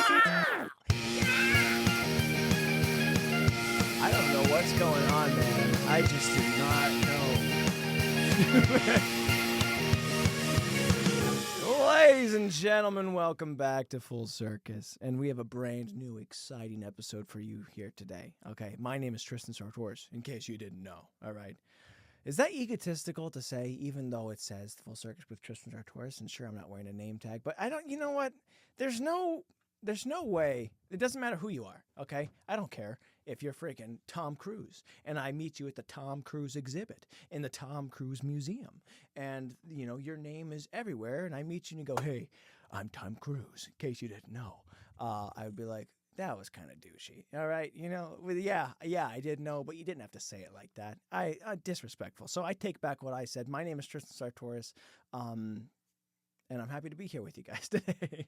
I don't know what's going on, man. I just do not know. Ladies and gentlemen, welcome back to Full Circus. And we have a brand new, exciting episode for you here today. Okay, my name is Tristan Sartoris, in case you didn't know, all right? Is that egotistical to say, even though it says Full Circus with Tristan Sartoris? And sure, I'm not wearing a name tag, but I don't, you know what? There's no way. It doesn't matter who you are, okay? I don't care if you're freaking Tom Cruise and I meet you at the Tom Cruise exhibit in the Tom Cruise Museum and, you know, your name is everywhere and I meet you and you go, hey, I'm Tom Cruise, in case you didn't know. I would be like, that was kind of douchey, all right? You know, yeah, I did know, but you didn't have to say it like that. I disrespectful. So I take back what I said. My name is Tristan Sartoris, and I'm happy to be here with you guys today.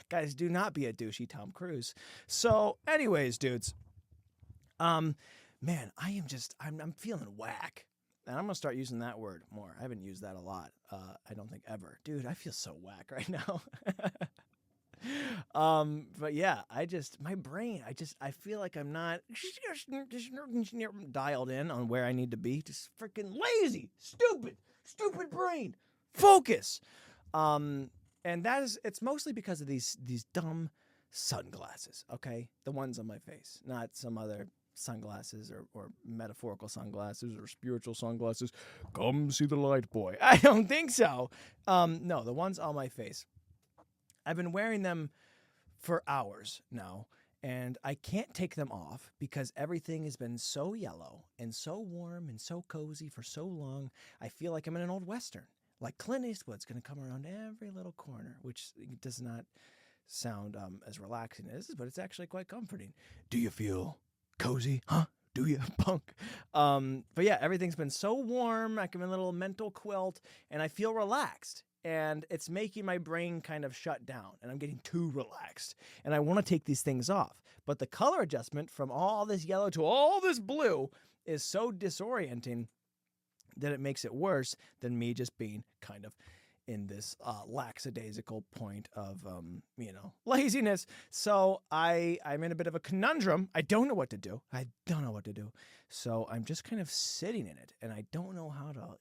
Guys, do not be a douchey Tom Cruise. So, anyways, dudes, man, I'm feeling whack. And I'm going to start using that word more. I haven't used that a lot. I don't think ever. Dude, I feel so whack right now. But yeah, my brain, I feel like I'm not dialed in on where I need to be. Just freaking lazy, stupid brain. Focus. And it's mostly because of these dumb sunglasses, okay? The ones on my face, not some other sunglasses or metaphorical sunglasses or spiritual sunglasses. Come see the light, boy. I don't think so. No, the ones on my face. I've been wearing them for hours now, and I can't take them off because everything has been so yellow and so warm and so cozy for so long. I feel like I'm in an old Western. Like Clint Eastwood's going to come around every little corner, which does not sound as relaxing as this, but it's actually quite comforting. Do you feel cozy? Huh? Do you, punk? But yeah, everything's been so warm. I'm in a little mental quilt, and I feel relaxed. And it's making my brain kind of shut down, and I'm getting too relaxed. And I want to take these things off. But the color adjustment from all this yellow to all this blue is so disorienting that it makes it worse than me just being kind of in this lackadaisical point of, laziness. So I'm in a bit of a conundrum. I don't know what to do. So I'm just kind of sitting in it, and I don't know how to,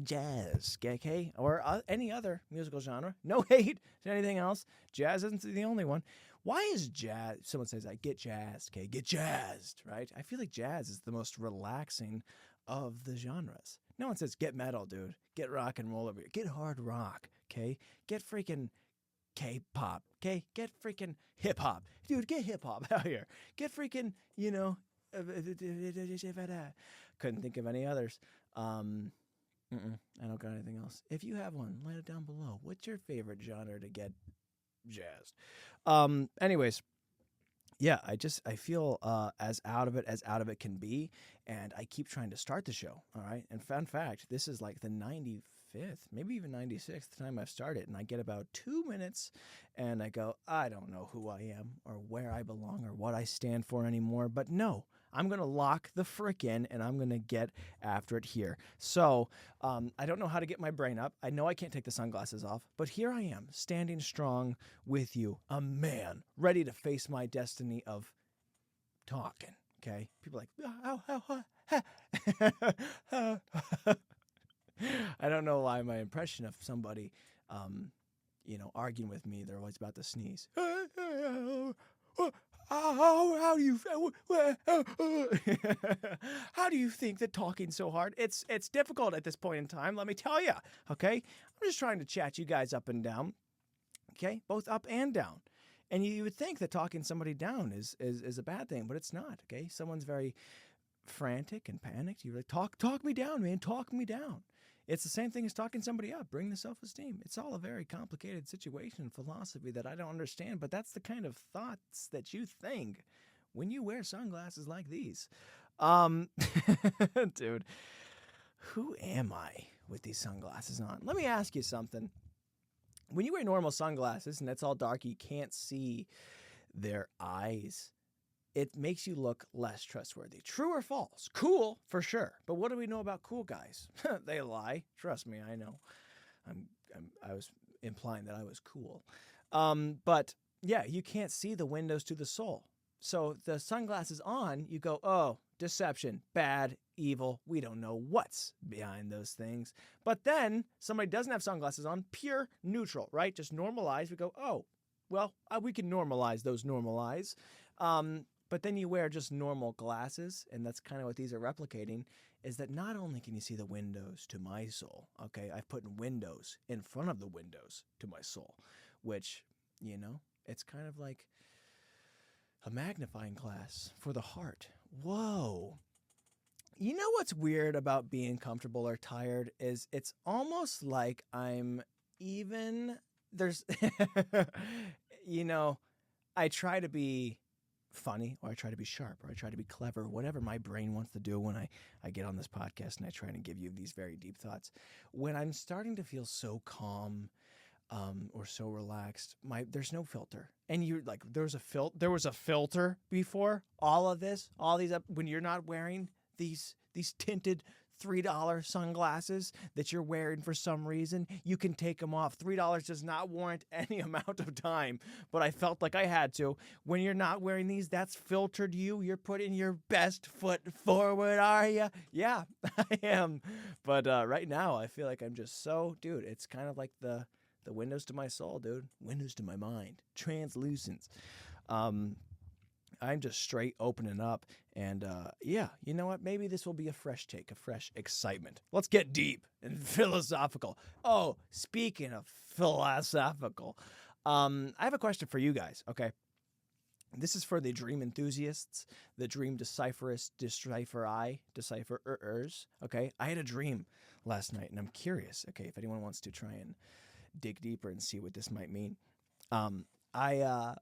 jazz, okay? Or any other musical genre. No hate to anything else. Jazz isn't the only one. Why is jazz, someone says, get jazzed, okay? Get jazzed, right? I feel like jazz is the most relaxing of the genres. No one says, get metal, dude. Get rock and roll over here. Get hard rock, okay? Get freaking K-pop, okay? Get freaking hip-hop. Dude, get hip-hop out here. Get freaking, couldn't think of any others. I don't got anything else. If you have one, let it down below. What's your favorite genre to get jazzed? Anyways, yeah, I feel as out of it can be, and I keep trying to start the show, all right? And fun fact, this is like the 95th, maybe even 96th time I've started, and I get about 2 minutes, and I go, I don't know who I am or where I belong or what I stand for anymore, but no, I'm going to lock the frick in, and I'm going to get after it here. So I don't know how to get my brain up. I know I can't take the sunglasses off, but here I am, standing strong with you, a man, ready to face my destiny of talking, okay? People are like, I don't know why my impression of somebody, arguing with me, they're always about to sneeze. How do you how do you think that talking's so hard? It's difficult at this point in time, let me tell you, okay? I'm just trying to chat you guys up and down, okay? Both up and down. And you would think that talking somebody down is a bad thing, but it's not, okay? Someone's very frantic and panicked. You're like, talk me down, man, talk me down. It's the same thing as talking somebody up, bring the self-esteem. It's all a very complicated situation, philosophy that I don't understand, but that's the kind of thoughts that you think when you wear sunglasses like these. Dude, who am I with these sunglasses on? Let me ask you something. When you wear normal sunglasses and it's all dark, you can't see their eyes. It makes you look less trustworthy. True or false? Cool, for sure. But what do we know about cool guys? They lie. Trust me, I know. I was implying that I was cool. But yeah, you can't see the windows to the soul. So the sunglasses on, you go, oh, deception, bad, evil. We don't know what's behind those things. But then somebody doesn't have sunglasses on, pure neutral, right? Just normalize. We go, oh, well, we can normalize those normalize. But then you wear just normal glasses, and that's kind of what these are replicating, is that not only can you see the windows to my soul, okay, I've put windows in front of the windows to my soul, which, you know, it's kind of like a magnifying glass for the heart. Whoa. You know what's weird about being comfortable or tired is it's almost like I'm even, there's, you know, I try to be funny, or I try to be sharp, or I try to be clever, whatever my brain wants to do when I get on this podcast and I try to give you these very deep thoughts. When I'm starting to feel so calm, or so relaxed, there's no filter. And you're like, there was a filter before all of this, all these when you're not wearing these tinted $3 sunglasses that you're wearing for some reason, you can take them off. $3 does not warrant any amount of time, but I felt like I had to. When you're not wearing these, that's filtered you. You're putting your best foot forward, are you? Yeah, I am. But right now, I feel like I'm just so, dude, it's kind of like the windows to my soul, dude. Windows to my mind. Translucent. I'm just straight opening up. And yeah, you know what? Maybe this will be a fresh take, a fresh excitement. Let's get deep and philosophical. Oh, speaking of philosophical, I have a question for you guys, okay? This is for the dream enthusiasts, the dream decipherers, decipherers, okay? I had a dream last night, and I'm curious, okay, if anyone wants to try and dig deeper and see what this might mean. I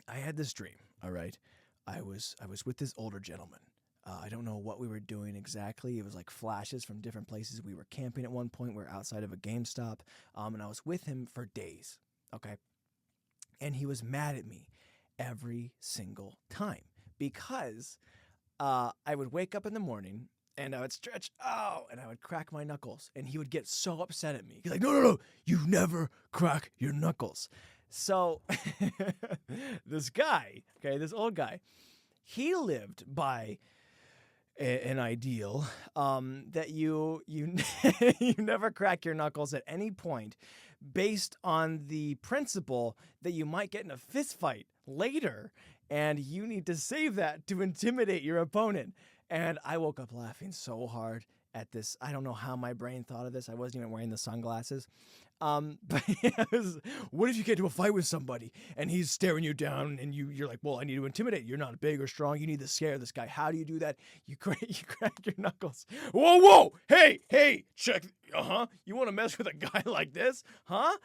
had this dream, all right? I was with this older gentleman. I don't know what we were doing exactly. It was like flashes from different places. We were camping at one point. We were outside of a GameStop, and I was with him for days, okay? And he was mad at me every single time because I would wake up in the morning and I would stretch, and I would crack my knuckles. And he would get so upset at me. He's like, no, you never crack your knuckles. So this guy, okay, this old guy, he lived by an ideal that you you never crack your knuckles at any point, based on the principle that you might get in a fist fight later, and you need to save that to intimidate your opponent. And I woke up laughing so hard at this. I don't know how my brain thought of this. I wasn't even wearing the sunglasses. But what if you get into a fight with somebody and he's staring you down and you're like, well, I need to intimidate. You're not big or strong. You need to scare this guy. How do you do that? You crack your knuckles. Whoa. Hey, check. You want to mess with a guy like this? Huh?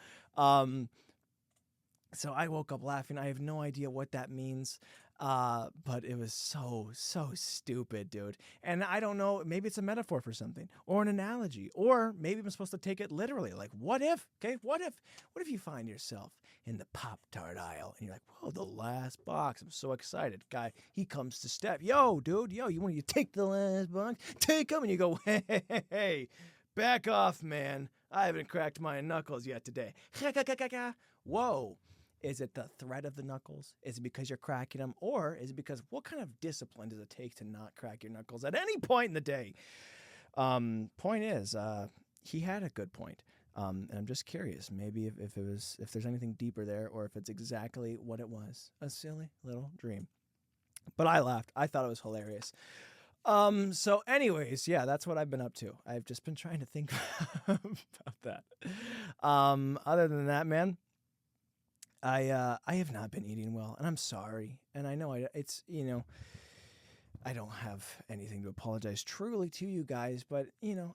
So I woke up laughing. I have no idea what that means. But it was so stupid, dude. And I don't know, maybe it's a metaphor for something, or an analogy, or maybe I'm supposed to take it literally. Like, what if you find yourself in the Pop-Tart aisle and you're like, whoa, the last box. I'm so excited. Guy, he comes to step. Yo, dude, you want to take the last box? Take them. And you go, hey, back off, man. I haven't cracked my knuckles yet today. Whoa. Is it the threat of the knuckles? Is it because you're cracking them? Or is it because what kind of discipline does it take to not crack your knuckles at any point in the day? Point is, he had a good point. And I'm just curious, maybe if there's anything deeper there, or if it's exactly what it was, a silly little dream. But I laughed. I thought it was hilarious. So anyways, yeah, that's what I've been up to. I've just been trying to think about that. Other than that, man, I have not been eating well, and I'm sorry. And I know I don't have anything to apologize truly to you guys, but,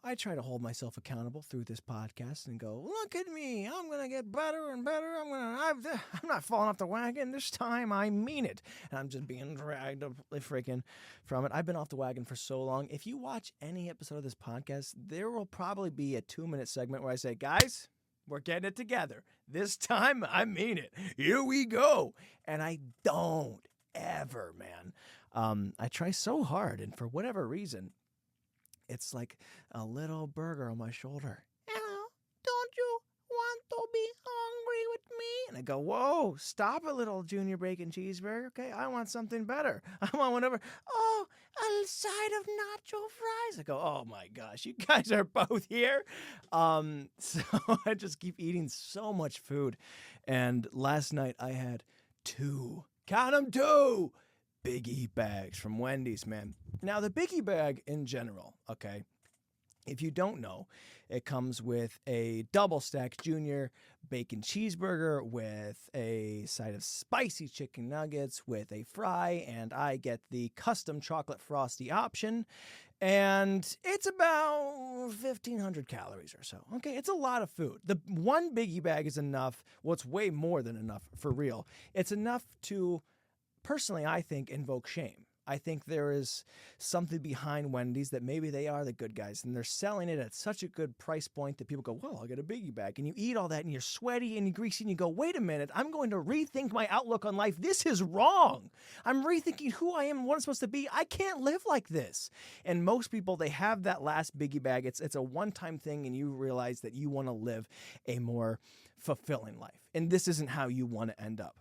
I try to hold myself accountable through this podcast and go, look at me, I'm going to get better and better. I'm not falling off the wagon this time. I mean it. And I'm just being dragged freaking from it. I've been off the wagon for so long. If you watch any episode of this podcast, there will probably be a 2-minute segment where I say, guys, we're getting it together. This time, I mean it. Here we go. And I don't ever, man. I try so hard, and for whatever reason, it's like a little burger on my shoulder. Hello, don't you want to be hungry with me? And I go, whoa, stop it, little junior bacon cheeseburger. Okay, I want something better. I want whatever. Oh, a side of nacho fries. I go, oh my gosh, you guys are both here. So I just keep eating so much food. And last night I had 2, count them, 2 Biggie bags from Wendy's, man. Now, the Biggie bag in general, okay, if you don't know, it comes with a double-stacked junior bacon cheeseburger with a side of spicy chicken nuggets with a fry, and I get the custom chocolate frosty option, and it's about 1,500 calories or so. Okay, it's a lot of food. The one Biggie bag is enough. Well, it's way more than enough, for real. It's enough to, personally, I think, invoke shame. I think there is something behind Wendy's that maybe they are the good guys and they're selling it at such a good price point that people go, well, I'll get a Biggie bag. And you eat all that and you're sweaty and you're greasy and you go, wait a minute, I'm going to rethink my outlook on life. This is wrong. I'm rethinking who I am and what I'm supposed to be. I can't live like this. And most people, they have that last Biggie bag. It's a one-time thing and you realize that you want to live a more fulfilling life. And this isn't how you want to end up.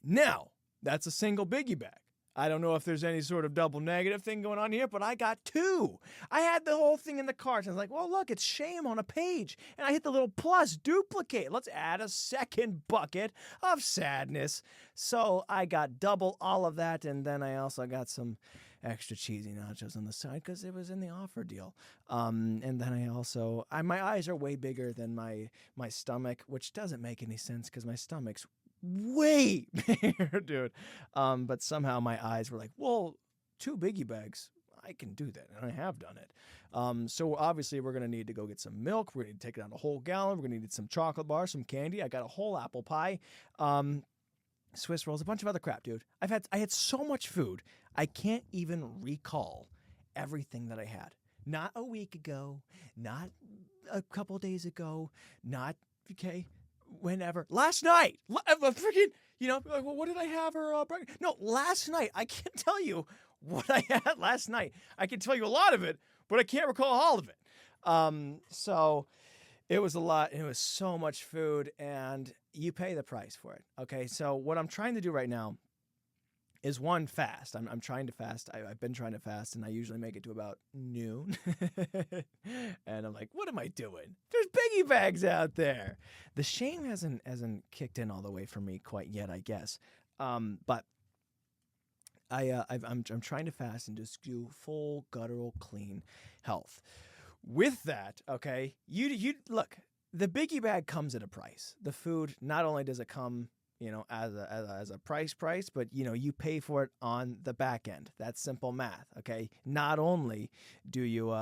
Now, that's a single Biggie bag. I don't know if there's any sort of double negative thing going on here, but I got 2. I had the whole thing in the cart. And I was like, well, look, it's shame on a page. And I hit the little plus, duplicate. Let's add a second bucket of sadness. So I got double all of that. And then I also got some extra cheesy nachos on the side because it was in the offer deal. And then I also, my eyes are way bigger than my stomach, which doesn't make any sense because my stomach's way bigger, dude. But somehow my eyes were like, well, 2 Biggie bags, I can do that. And I have done it. So obviously we're going to need to go get some milk. We're going to take it down a whole gallon. We're going to need some chocolate bars, some candy. I got a whole apple pie, Swiss rolls, a bunch of other crap, dude. I had so much food. I can't even recall everything that I had. Not a week ago, not a couple days ago, not, okay, whenever. Last night, freaking, what did I have? No, last night. I can't tell you what I had last night. I can tell you a lot of it, but I can't recall all of it. So it was a lot. And it was so much food, and you pay the price for it. Okay, so what I'm trying to do right now is one, fast. I'm trying to fast. I've been trying to fast, and I usually make it to about noon. And I'm like, what am I doing? There's Biggie bags out there. The shame hasn't kicked in all the way for me quite yet, I guess. But I'm trying to fast and just do full guttural clean health. With that, okay, you look. The Biggie bag comes at a price. The food, not only does it come, as a price, but, you pay for it on the back end. That's simple math, okay? Not only do you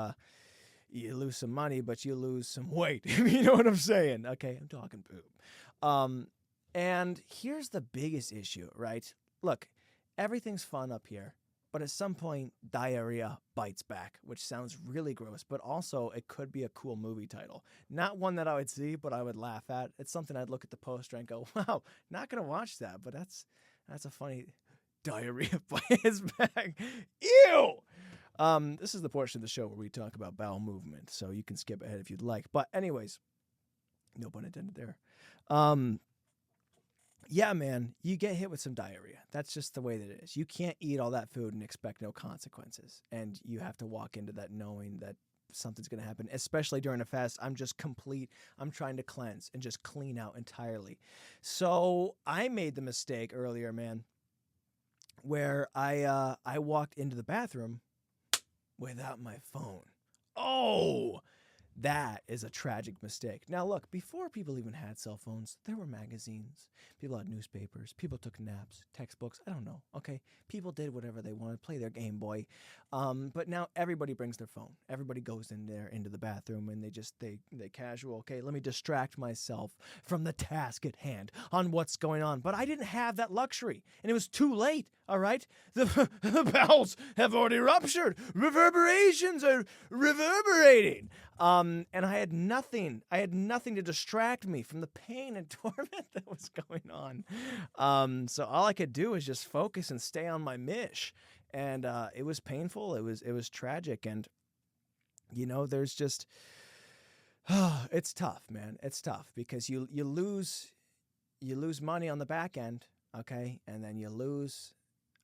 lose some money, but you lose some weight. You know what I'm saying? Okay, I'm talking poop. And here's the biggest issue, right? Look, everything's fun up here, but at some point, diarrhea bites back, which sounds really gross, but also it could be a cool movie title. Not one that I would see, but I would laugh at. It's something I'd look at the poster and go, wow, not going to watch that, but that's a funny diarrhea bites back. Ew! This is the portion of the show where we talk about bowel movement, so you can skip ahead if you'd like. But anyways, no pun intended there. Yeah, man, you get hit with some diarrhea. That's just the way that it is. You can't eat all that food and expect no consequences. And you have to walk into that knowing that something's going to happen, especially during a fast. I'm trying to cleanse and just clean out entirely. So I made the mistake earlier, man, where I walked into the bathroom without my phone. Oh, that is a tragic mistake. Now, look, before people even had cell phones, there were magazines. People had newspapers. People took naps, textbooks. I don't know. Okay, people did whatever they wanted, play their Game Boy. But now everybody brings their phone. Everybody goes in there into the bathroom, and they casual. Okay, let me distract myself from the task at hand on what's going on. But I didn't have that luxury, and it was too late. All right, the bowels have already ruptured. Reverberations are reverberating. And I had nothing to distract me from the pain and torment that was going on. So all I could do was just focus and stay on my mish. And it was painful. It was tragic. And, there's just, it's tough, man. It's tough because you lose you lose money on the back end, okay, and then you lose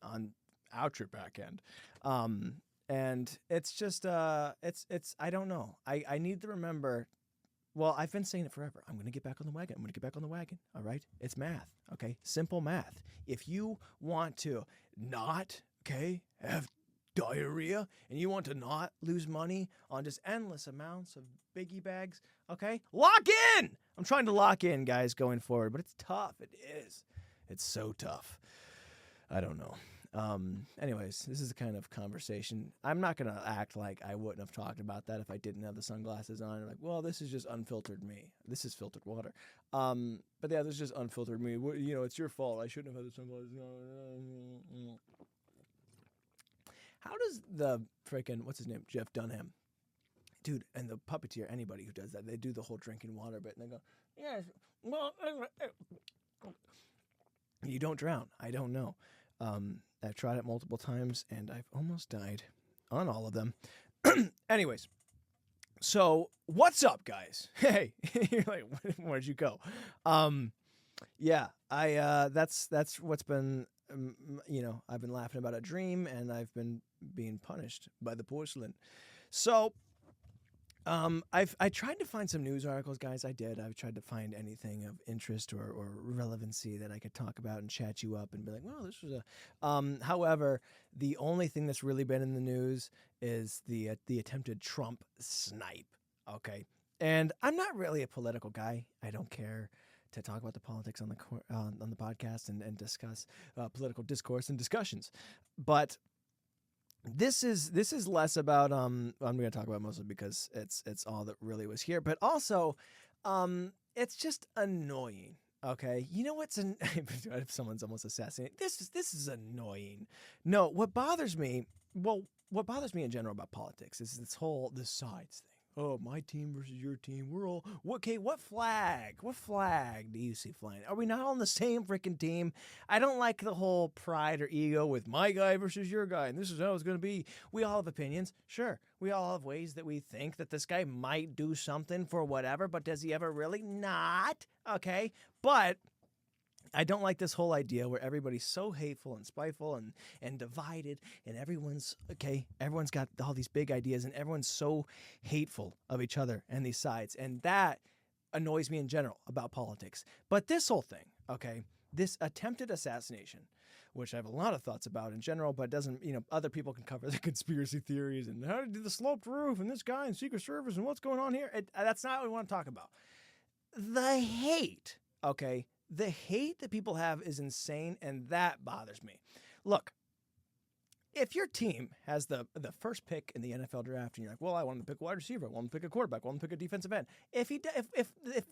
on out your back end. And it's just it's I don't know. I need to remember. Well, I've been saying it forever. I'm going to get back on the wagon. I'm going to get back on the wagon. All right? It's math, okay? Simple math. If you want to not, okay, have diarrhea and you want to not lose money on just endless amounts of biggie bags, okay? Lock in! I'm trying to lock in, guys, going forward, but it's tough. It is. It's so tough. I don't know. Anyways, this is the kind of conversation. I'm not going to act like I wouldn't have talked about that if I didn't have the sunglasses on. Like, well, this is just unfiltered me. This is filtered water. But yeah, this is just unfiltered me. You know, it's your fault. I shouldn't have had the sunglasses on. How does the freaking, what's his name? Jeff Dunham. Dude, and the puppeteer, anybody who does that, they do the whole drinking water bit and they go, yes, well, you don't drown. I don't know. I've tried it multiple times, and I've almost died on all of them. Anyways, so what's up, guys? Hey, you're like, where'd you go? Yeah, that's what's been, you know, I've been laughing about a dream, and I've been being punished by the porcelain. So, I tried to find some news articles, guys. I've tried to find anything of interest or relevancy that I could talk about and chat you up and be like, well, this was a. However, the only thing that's really been in the news is the attempted Trump snipe. Okay, and I'm not really a political guy. I don't care to talk about the politics on the podcast and discuss political discourse and discussions, but. This is less about I'm going to talk about mostly because it's all that really was here, but also it's just annoying. Okay, you know what's if someone's almost assassinated. This is annoying. No, what bothers me in general about politics is this sides thing. Oh, my team versus your team. We're all okay. What flag do you see flying? Are we not on the same freaking team? I don't like the whole pride or ego with my guy versus your guy, and this is how it's going to be. We all have opinions, sure. We all have ways that we think that this guy might do something for whatever, but does he ever really? Not. Okay, but I don't like this whole idea where everybody's so hateful and spiteful and divided, and everyone's got all these big ideas, and everyone's so hateful of each other and these sides, and that annoys me in general about politics. But this whole thing, okay, this attempted assassination, which I have a lot of thoughts about in general, but it doesn't, other people can cover the conspiracy theories and how to do the sloped roof and this guy in Secret Service and what's going on here. That's not what we want to talk about. The hate, okay? The hate that people have is insane, and that bothers me. Look, if your team has the first pick in the NFL draft, and you're like, well, I want to pick a wide receiver, I want to pick a quarterback, I want to pick a defensive end. If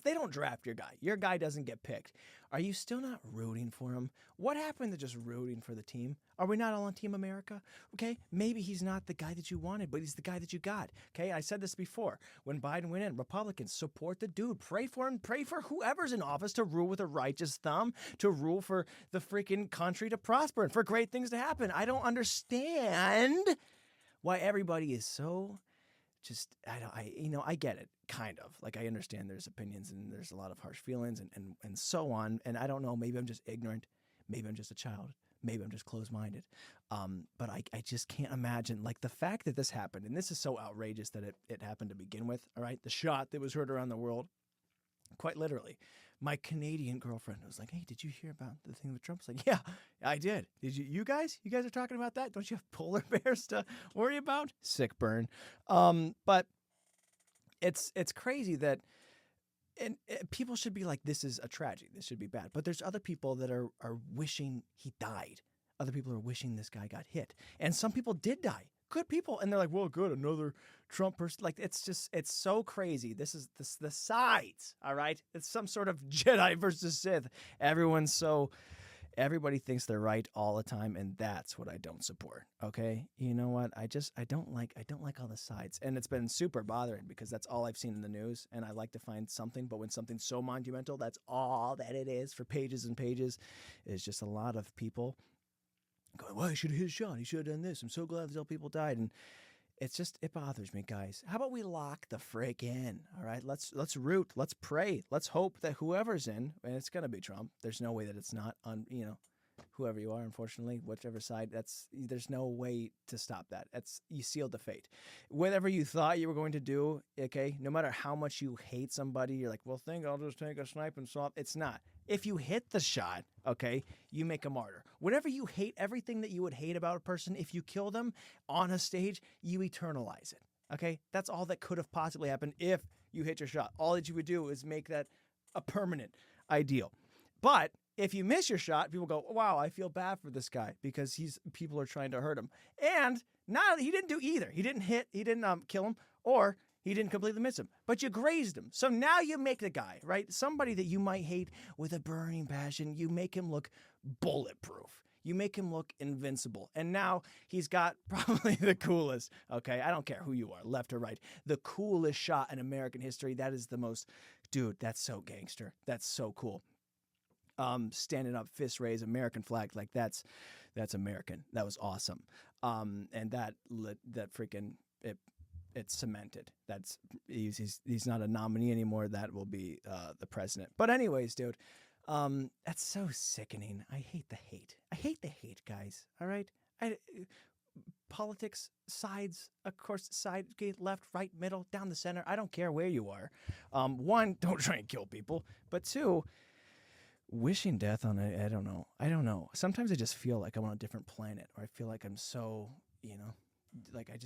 they don't draft your guy doesn't get picked, are you still not rooting for him? What happened to just rooting for the team? Are we not all on Team America? Okay, maybe he's not the guy that you wanted, but he's the guy that you got. Okay, I said this before. When Biden went in, Republicans support the dude. Pray for him. Pray for whoever's in office to rule with a righteous thumb, to rule for the freaking country to prosper and for great things to happen. I don't understand why everybody is so just, I get it, kind of. Like, I understand there's opinions and there's a lot of harsh feelings and so on. And I don't know, maybe I'm just ignorant. Maybe I'm just a child. Maybe I'm just closed-minded. But I just can't imagine, like, the fact that this happened, and this is so outrageous that it happened to begin with, all right? The shot that was heard around the world, quite literally. My Canadian girlfriend was like, hey, did you hear about the thing with Trump? I was like, yeah, I did. Did you? You guys are talking about that? Don't you have polar bears to worry about? Sick burn. But it's crazy that people should be like, this is a tragedy. This should be bad. But there's other people that are wishing he died. Other people are wishing this guy got hit. And some people did die. Good people. And they're like, well, good, another Trump person. Like, it's so crazy. This is the sides, all right? It's some sort of Jedi versus Sith. Everybody thinks they're right all the time, and that's what I don't support. Okay, you know what? I don't like all the sides, and it's been super bothering because that's all I've seen in the news, and I like to find something. But when something's so monumental, that's all that it is for pages and pages. Is just a lot of people going, "Well, he should have hit his shot. He should have done this. I'm so glad these all people died." And it bothers me, guys. How about we lock the frick in? All right, let's root, let's pray, let's hope that whoever's in, and it's gonna be Trump. There's no way that it's not on, whoever you are. Unfortunately, whichever side, there's no way to stop that. You sealed the fate. Whatever you thought you were going to do, okay, no matter how much you hate somebody, you're like, well, I'll just take a snipe and swap. It's not. If you hit the shot, okay, you make a martyr. Whatever you hate, everything that you would hate about a person, if you kill them on a stage, you eternalize it. Okay, that's all that could have possibly happened if you hit your shot. All that you would do is make that a permanent ideal. But if you miss your shot, people go, wow, I feel bad for this guy because people are trying to hurt him. And he didn't do either. He didn't kill him, or he didn't completely miss him, but you grazed him. So now you make the guy, right? Somebody that you might hate with a burning passion, you make him look bulletproof. You make him look invincible. And now he's got probably the coolest, okay, I don't care who you are, left or right, the coolest shot in American history. That is the most, dude, that's so gangster. That's so cool. Standing up, fist raised, American flag, like that's American. That was awesome. And that freaking it's cemented. He's not a nominee anymore. That will be the president. But anyways, dude, that's so sickening. I hate the hate. I hate the hate, guys. All right. Politics, sides, of course, left, right, middle, down the center. I don't care where you are. One, don't try and kill people. But two, wishing death on it. I don't know. Sometimes I just feel like I'm on a different planet, or I feel like I'm so, like I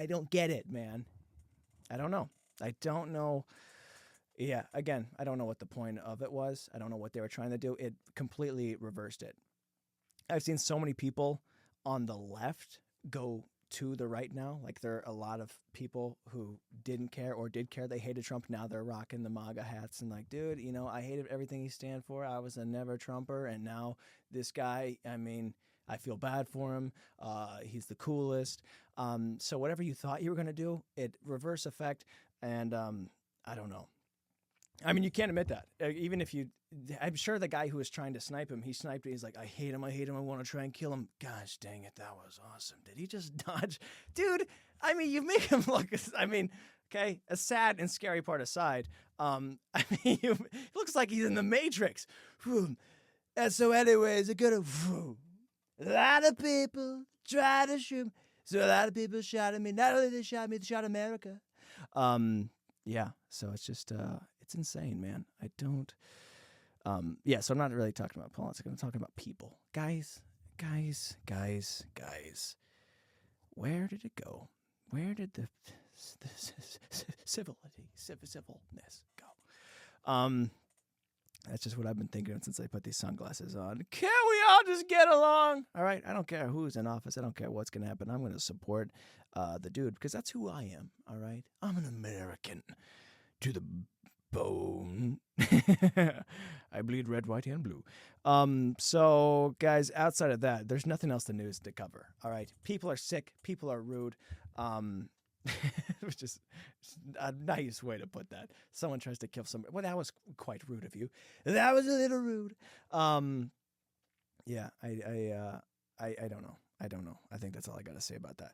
don't get it, man. I don't know. Yeah, again, I don't know what the point of it was. I don't know what they were trying to do. It completely reversed it. I've seen so many people on the left go to the right now. Like, there are a lot of people who didn't care or did care. They hated Trump. Now they're rocking the MAGA hats and like, dude, I hated everything he stand for. I was a never Trumper. And now this guy, I feel bad for him. He's the coolest. So whatever you thought you were going to do, it reverse effect. And I don't know. You can't admit that. Even if I'm sure the guy who was trying to snipe him, he sniped it. He's like, I hate him. I want to try and kill him. Gosh, dang it. That was awesome. Did he just dodge? Dude, you make him look, okay, a sad and scary part aside. He looks like he's in the Matrix. And so anyways, a lot of people try to shoot me. So a lot of people shot at me. Not only they shot me, they shot America. Yeah, so it's just, it's insane, man. I don't, so I'm not really talking about politics. I'm talking about people. Guys. Where did it go? Where did the civilness go? That's just what I've been thinking since I put these sunglasses on. Can't we all just get along? All right, I don't care who's in office. I don't care what's going to happen. I'm going to support the dude because that's who I am, all right? I'm an American to the bone. I bleed red, white, and blue. So, guys, outside of that, there's nothing else in the news to cover, all right? People are sick. People are rude. It was just a nice way to put that. Someone tries to kill somebody. Well, that was quite rude of you. That was a little rude. Yeah, I don't know. I think that's all I got to say about that.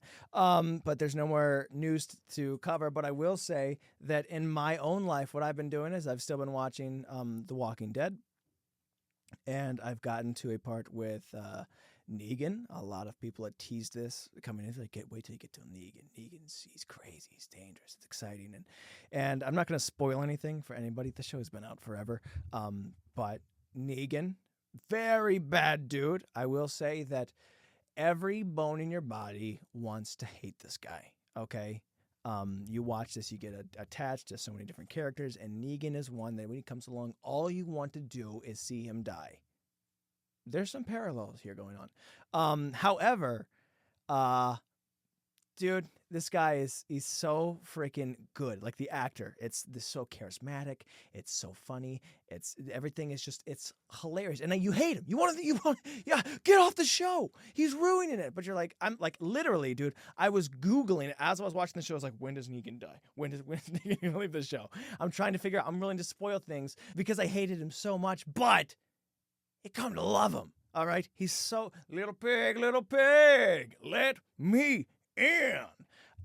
But there's no more news to cover. But I will say that in my own life, what I've been doing is I've still been watching The Walking Dead. And I've gotten to a part with Negan. A lot of people had teased this coming in. Like, wait till you get to Negan. He's crazy. He's dangerous. It's exciting. And I'm not going to spoil anything for anybody. The show has been out forever. But Negan, very bad dude. I will say that every bone in your body wants to hate this guy. Okay. You watch this, you get attached to so many different characters, and Negan is one that when he comes along, all you want to do is see him die. There's some parallels here going on. However, dude, this guy he's so freaking good. Like, the actor, it's so charismatic. It's so funny. Everything is just, it's hilarious. And then you hate him. You want, yeah, get off the show. He's ruining it. But you're like, I'm like, literally, dude, I was Googling it as I was watching the show. I was like, when does Negan die? When does Negan leave the show? I'm trying to figure out, I'm willing to spoil things because I hated him so much, but you come to love him. All right. He's so, little pig, let me in.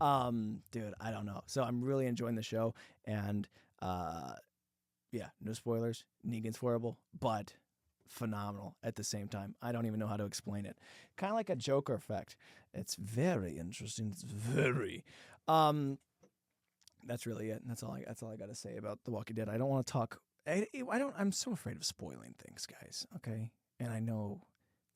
Dude, I don't know. So I'm really enjoying the show, and yeah, no spoilers. Negan's horrible, but phenomenal at the same time. I don't even know how to explain it. Kind of like a Joker effect. It's very interesting. It's very. That's really it. That's all I got to say about The Walking Dead. I don't want to talk. I'm so afraid of spoiling things, guys. Okay, and I know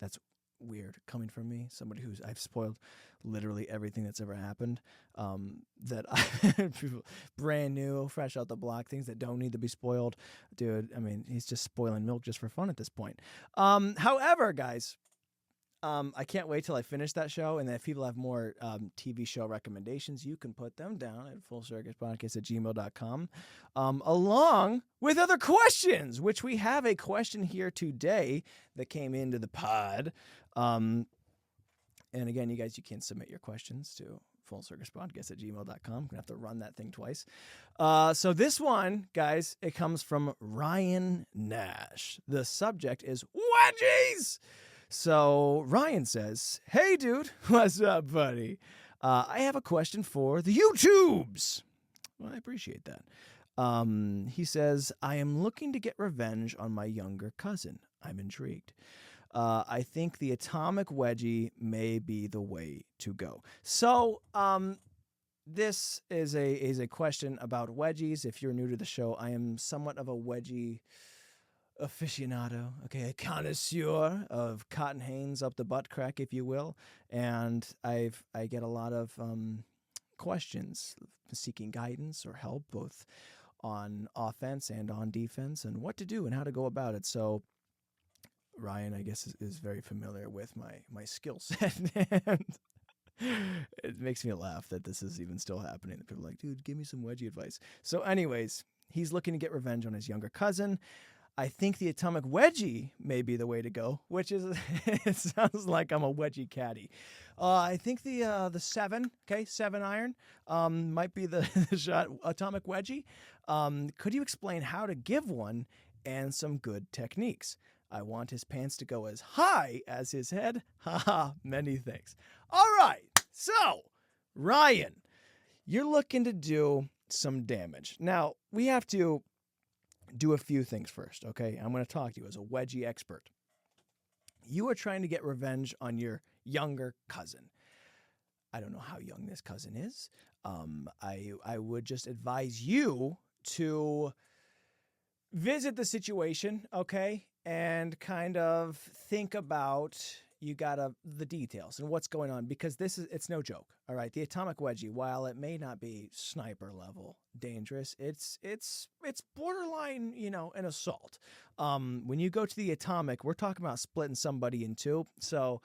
that's weird coming from me, somebody I've spoiled literally everything that's ever happened. That people brand new, fresh out the block, things that don't need to be spoiled, dude. I mean, he's just spoiling milk just for fun at this point. However, guys. I can't wait till I finish that show, and then if people have more TV show recommendations, you can put them down at FullCircusPodcast@gmail.com, along with other questions, which we have a question here today that came into the pod. And again, you guys, you can submit your questions to FullCircusPodcast@gmail.com. I'm going to have to run that thing twice. So this one, guys, it comes from Ryan Nash. The subject is wedgies. So Ryan says, "Hey, dude, what's up, buddy? I have a question for the YouTubes." Well, I appreciate that. He says, "I am looking to get revenge on my younger cousin. I'm intrigued. I think the atomic wedgie may be the way to go." So, this is a question about wedgies. If you're new to the show, I am somewhat of a wedgie aficionado, okay, a connoisseur of cotton hanes up the butt crack, if you will, and I get a lot of questions seeking guidance or help, both on offense and on defense, and what to do and how to go about it. So Ryan, I guess, is very familiar with my skill set, and it makes me laugh that this is even still happening. People are like, dude, give me some wedgie advice. So anyways, he's looking to get revenge on his younger cousin. I think the atomic wedgie may be the way to go, which is, it sounds like I'm a wedgie caddy. I think the 7 iron, might be the shot. Atomic wedgie. Could you explain how to give one and some good techniques? I want his pants to go as high as his head. Haha, many thanks. All right, so Ryan, you're looking to do some damage. Now, we have to do a few things first, okay? I'm going to talk to you as a wedgie expert. You are trying to get revenge on your younger cousin. I don't know how young this cousin is. I would just advise you to visit the situation, okay? And kind of think about the details and what's going on, because it's no joke. All right. The atomic wedgie, while it may not be sniper level dangerous, it's borderline, an assault. When you go to the atomic, we're talking about splitting somebody in two. So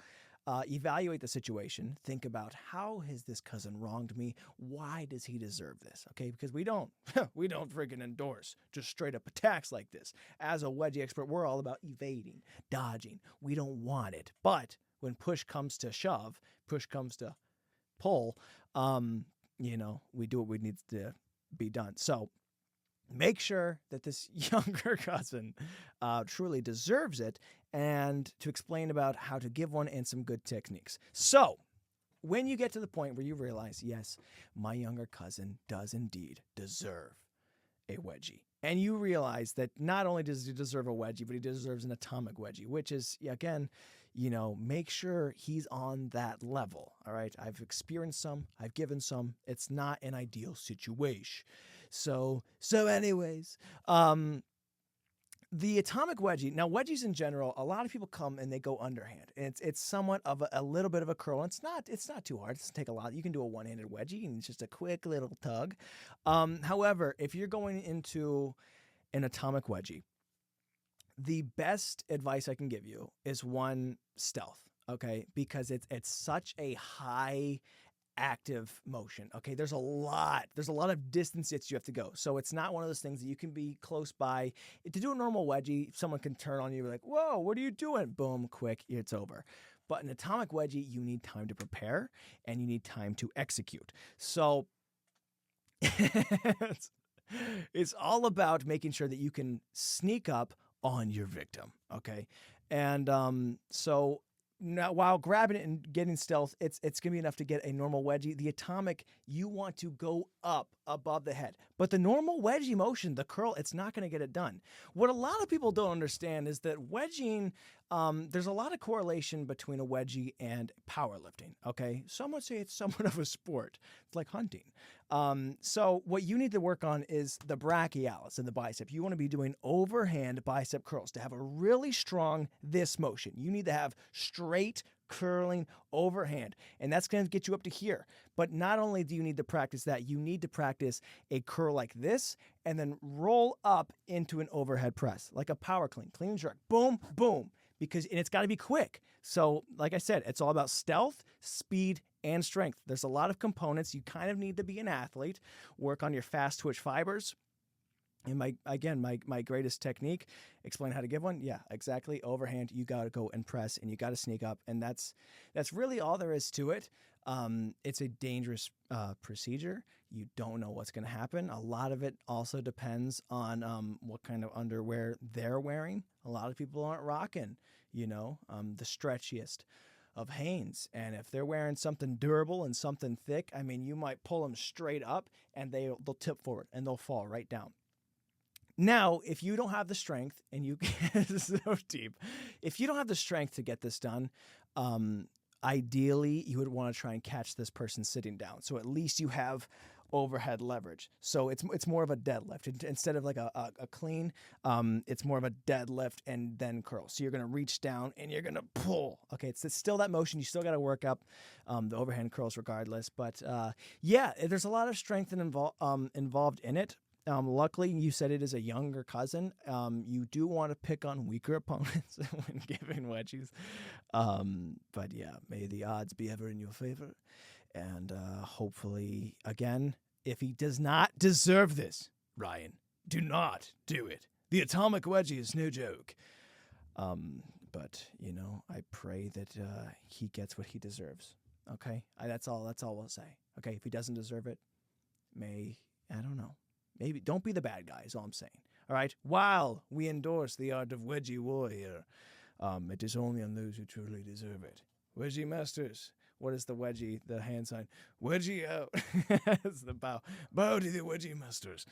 evaluate the situation. Think about, how has this cousin wronged me? Why does he deserve this? Okay, because we don't freaking endorse just straight up attacks like this. As a wedgie expert, we're all about evading, dodging. We don't want it. But when push comes to shove, push comes to pull, we do what we need to be done. So make sure that this younger cousin truly deserves it, and to explain about how to give one and some good techniques. So when you get to the point where you realize, yes, my younger cousin does indeed deserve a wedgie, and you realize that not only does he deserve a wedgie, but he deserves an atomic wedgie, which is, again, make sure he's on that level. All right. I've experienced some, I've given some. It's not an ideal situation. So anyways, the atomic wedgie. Now, wedgies in general, a lot of people come and they go underhand, and it's somewhat of a little bit of a curl. It's not too hard. It doesn't take a lot. You can do a one-handed wedgie, and it's just a quick little tug. However, if you're going into an atomic wedgie, the best advice I can give you is one, stealth. Okay, because it's such a high active motion. Okay, there's a lot of distance that you have to go. So it's not one of those things that you can be close by. To do a normal wedgie, someone can turn on you and be like, whoa, what are you doing? Boom, quick, it's over. But an atomic wedgie, you need time to prepare and you need time to execute. So it's all about making sure that you can sneak up on your victim. Okay. And so now, while grabbing it and getting stealth, it's going to be enough to get a normal wedgie. The atomic, you want to go up above the head. But the normal wedgie motion, the curl, it's not going to get it done. What a lot of people don't understand is that wedging, there's a lot of correlation between a wedgie and powerlifting, okay? Some would say it's somewhat of a sport. It's like hunting. So what you need to work on is the brachialis in the bicep. You want to be doing overhand bicep curls to have a really strong this motion. You need to have straight curling overhand, and that's going to get you up to here. But not only do you need to practice that, you need to practice a curl like this and then roll up into an overhead press, like a power clean and jerk. Boom, boom. And it's got to be quick. So like I said, it's all about stealth, speed, and strength. There's a lot of components. You kind of need to be an athlete, work on your fast twitch fibers. And my greatest technique, explain how to give one. Yeah, exactly. Overhand, you got to go and press, and you got to sneak up. And that's really all there is to it. It's a dangerous procedure. You don't know what's going to happen. A lot of it also depends on what kind of underwear they're wearing. A lot of people aren't rocking, the stretchiest of Hanes. And if they're wearing something durable and something thick, I mean, you might pull them straight up and they'll tip forward and they'll fall right down. Now, if you don't have the strength and you get so deep, if you don't have the strength to get this done, ideally you would want to try and catch this person sitting down. So at least you have overhead leverage. So it's more of a deadlift instead of like a clean. It's more of a deadlift and then curl. So you're going to reach down and you're going to pull. Okay, it's still that motion. You still got to work up the overhand curls regardless. But yeah, there's a lot of strength involved in it. Luckily, you said it is a younger cousin. You do want to pick on weaker opponents when giving wedgies. But yeah, may the odds be ever in your favor. And hopefully, again, if he does not deserve this, Ryan, do not do it. The atomic wedgie is no joke. But, I pray that he gets what he deserves. Okay? That's all we'll say. Okay? If he doesn't deserve it, I don't know. Maybe don't be the bad guy is all I'm saying. All right? While we endorse the art of wedgie warrior, it is only on those who truly deserve it. Wedgie masters. What is the wedgie, the hand sign? Wedgie out. It's the bow. Bow to the wedgie masters.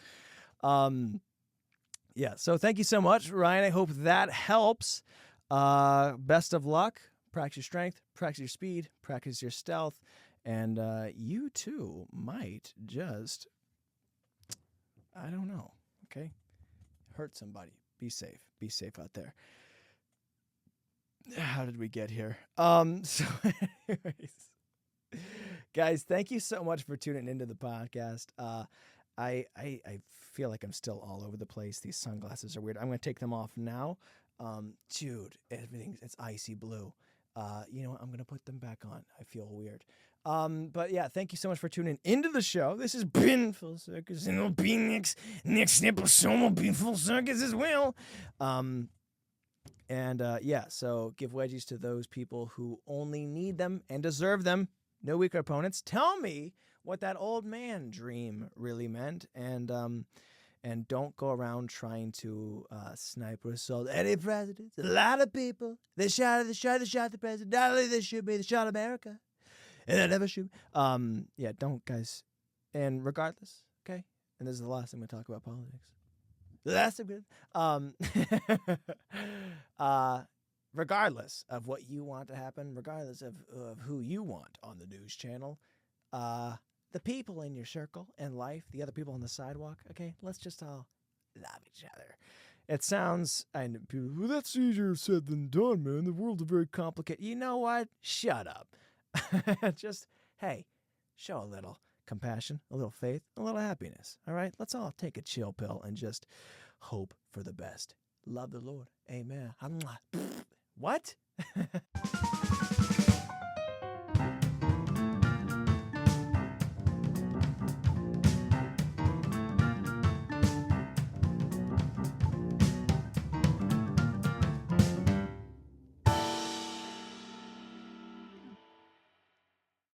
Yeah, so thank you so much, Ryan. I hope that helps. Best of luck. Practice your strength, practice your speed, practice your stealth, and you too might just, I don't know, okay? Hurt somebody. Be safe. Be safe out there. How did we get here? So anyways, guys, thank you so much for tuning into the podcast. I feel like I'm still all over the place. These sunglasses are weird. I'm going to take them off now. Dude, it's icy blue. You know what? I'm going to put them back on. I feel weird. But yeah, thank you so much for tuning into the show. This has been Full Circus, and it'll be next episode will be Full Circus as well. Yeah, so give wedgies to those people who only need them and deserve them. No weaker opponents. Tell me what that old man dream really meant, and don't go around trying to sniper assault any president. A lot of people, they shot the president. Not only they should be, they shot America. And they never shoot. Yeah, don't, guys. And regardless, okay? And this is the last time we talk about politics. That's a good. Regardless of what you want to happen, regardless of who you want on the news channel, the people in your circle and life, the other people on the sidewalk, okay, let's just all love each other. It sounds, and people, well, that's easier said than done, man. The world's very complicated. You know what? Shut up. Just, hey, show a little compassion, a little faith, a little happiness. All right? Let's all take a chill pill and just hope for the best. Love the Lord. Amen. What?